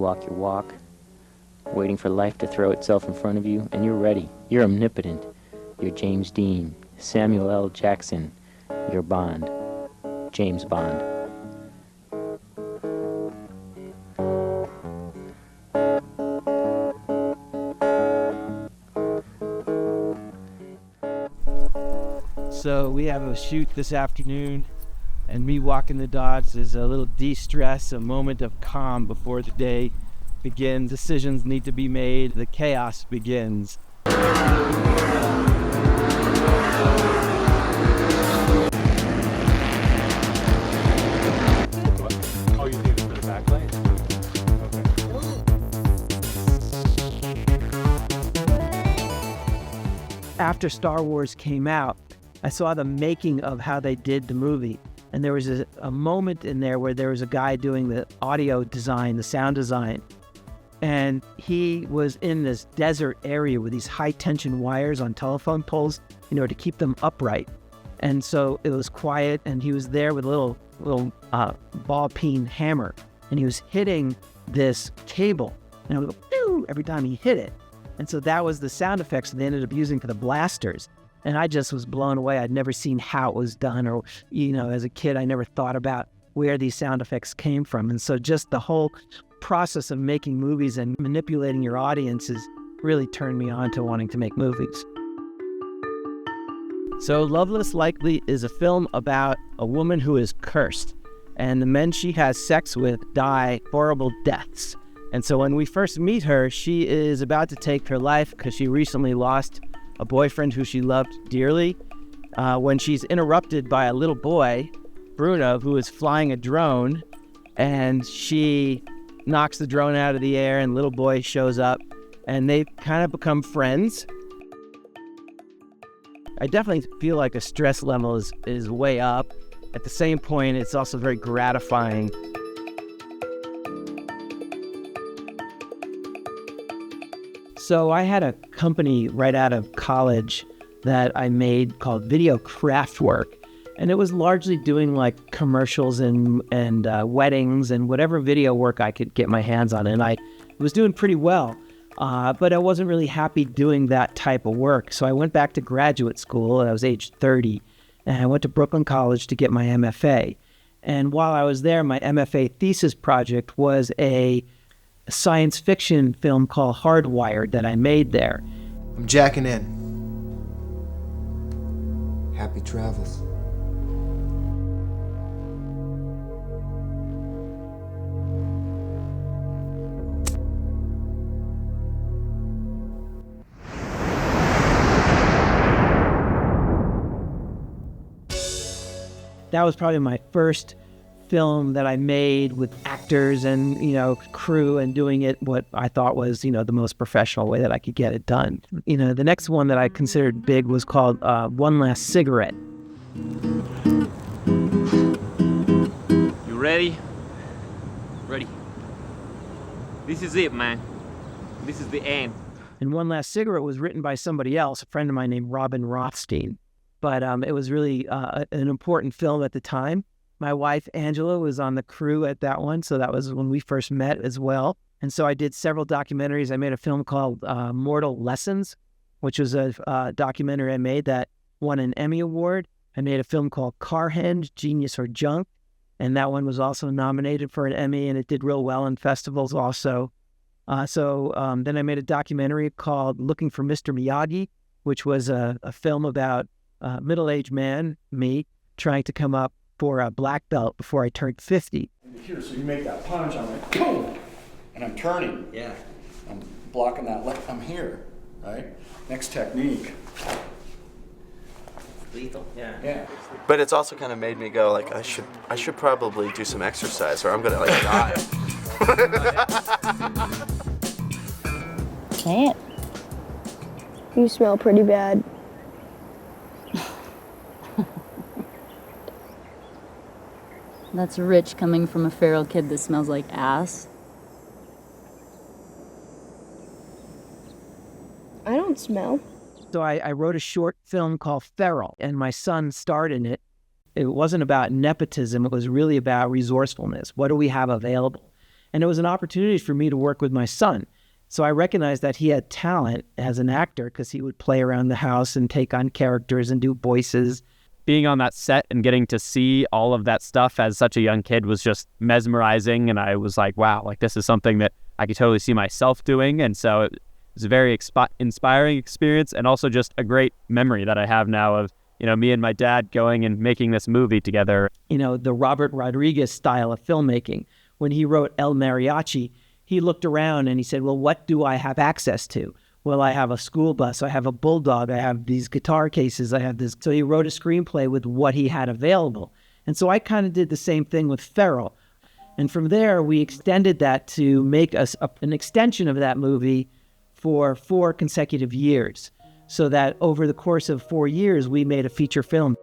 walk your walk, waiting for life to throw itself in front of you, and you're ready. You're omnipotent. You're James Dean, Samuel L. Jackson. You're Bond. James Bond. So we have a shoot this afternoon, and me walking the dogs is a little de-stress, a moment of calm before the day begins. Decisions need to be made. The chaos begins. Oh, you need it for the backlight? Okay. After Star Wars came out, I saw the making of how they did the movie. And there was a moment in there where there was a guy doing the audio design, the sound design. And he was in this desert area with these high tension wires on telephone poles, to keep them upright. And so it was quiet, and he was there with a little ball peen hammer. And he was hitting this cable, and it would go pew every time he hit it. And so that was the sound effects that they ended up using for the blasters. And I just was blown away. I'd never seen how it was done, or, as a kid, I never thought about where these sound effects came from. And so just the whole process of making movies and manipulating your audiences really turned me on to wanting to make movies. So Loveless Likely is a film about a woman who is cursed, and the men she has sex with die horrible deaths. And so when we first meet her, she is about to take her life because she recently lost a boyfriend who she loved dearly, when she's interrupted by a little boy, Bruno, who is flying a drone, and she knocks the drone out of the air, and little boy shows up, and they kind of become friends. I definitely feel like the stress level is way up. At the same point, it's also very gratifying. So I had a company right out of college that I made called Video Craftwork, and it was largely doing like commercials and weddings and whatever video work I could get my hands on, and I was doing pretty well, but I wasn't really happy doing that type of work. So I went back to graduate school. I was age 30, and I went to Brooklyn College to get my MFA. And while I was there, my MFA thesis project was a science fiction film called Hardwired that I made there. I'm jacking in. Happy travels. That was probably my first film that I made with actors and, crew, and doing it what I thought was, the most professional way that I could get it done. The next one that I considered big was called One Last Cigarette. You ready? Ready. This is it, man. This is the end. And One Last Cigarette was written by somebody else, a friend of mine named Robin Rothstein. But it was really an important film at the time. My wife, Angela, was on the crew at that one, so that was when we first met as well. And so I did several documentaries. I made a film called Mortal Lessons, which was a documentary I made that won an Emmy Award. I made a film called Carhenge, Genius or Junk, and that one was also nominated for an Emmy, and it did real well in festivals also. Then I made a documentary called Looking for Mr. Miyagi, which was a film about a middle-aged man, me, trying to come up for a black belt before I turned 50. Here, so you make that punch, I'm like, boom, and I'm turning. Yeah. I'm blocking that left, I'm here, right? Next technique. Lethal. Yeah. Yeah. But it's also kind of made me go like, I should probably do some exercise or I'm gonna like die. Can't. You smell pretty bad. That's rich coming from a feral kid that smells like ass. I don't smell. So I wrote a short film called Feral, and my son starred in it. It wasn't about nepotism. It was really about resourcefulness. What do we have available? And it was an opportunity for me to work with my son. So I recognized that he had talent as an actor because he would play around the house and take on characters and do voices. Being on that set and getting to see all of that stuff as such a young kid was just mesmerizing. And I was like, wow, like this is something that I could totally see myself doing. And so it was a very inspiring experience, and also just a great memory that I have now of, you know, me and my dad going and making this movie together. You know, the Robert Rodriguez style of filmmaking. When he wrote El Mariachi, he looked around and he said, well, what do I have access to? Well, I have a school bus, I have a bulldog, I have these guitar cases, I have this. So he wrote a screenplay with what he had available. And so I kind of did the same thing with Feral. And from there, we extended that to make us an extension of that movie for 4 consecutive years, so that over the course of 4 years, we made a feature film.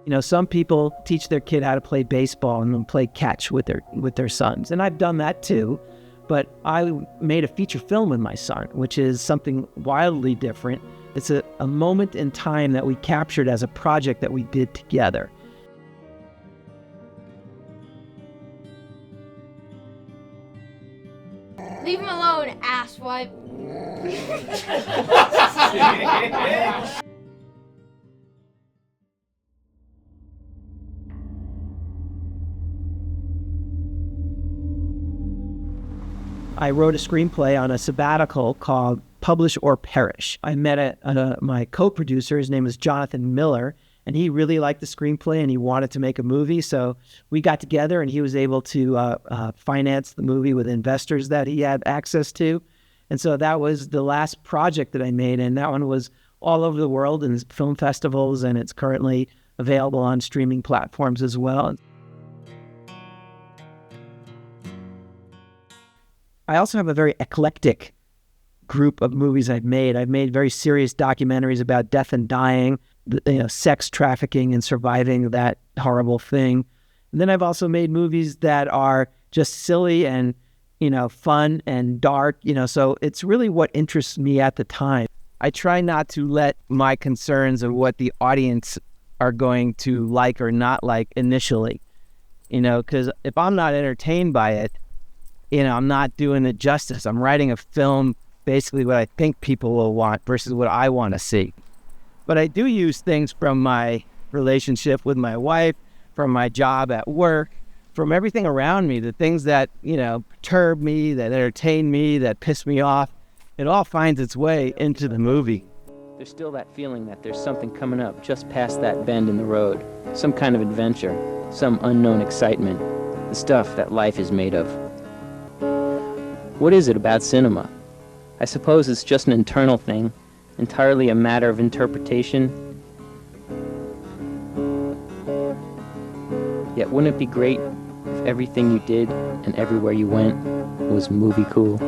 You know, some people teach their kid how to play baseball and then play catch with their sons. And I've done that too, but I made a feature film with my son, which is something wildly different. It's a moment in time that we captured as a project that we did together. Leave him alone, asswipe. I wrote a screenplay on a sabbatical called Publish or Perish. I met my co-producer, his name is Jonathan Miller, and he really liked the screenplay and he wanted to make a movie. So we got together and he was able to finance the movie with investors that he had access to. And so that was the last project that I made, and that one was all over the world in film festivals, and it's currently available on streaming platforms as well. I also have a very eclectic group of movies I've made. I've made very serious documentaries about death and dying, sex trafficking and surviving that horrible thing. And then I've also made movies that are just silly and, fun and dark, so it's really what interests me at the time. I try not to let my concerns of what the audience are going to like or not like initially, because if I'm not entertained by it, I'm not doing it justice. I'm writing a film, basically what I think people will want versus what I want to see. But I do use things from my relationship with my wife, from my job at work, from everything around me, the things that, perturb me, that entertain me, that piss me off. It all finds its way into the movie. There's still that feeling that there's something coming up just past that bend in the road. Some kind of adventure, some unknown excitement, the stuff that life is made of. What is it about cinema? I suppose it's just an internal thing, entirely a matter of interpretation. Yet wouldn't it be great if everything you did and everywhere you went was movie cool?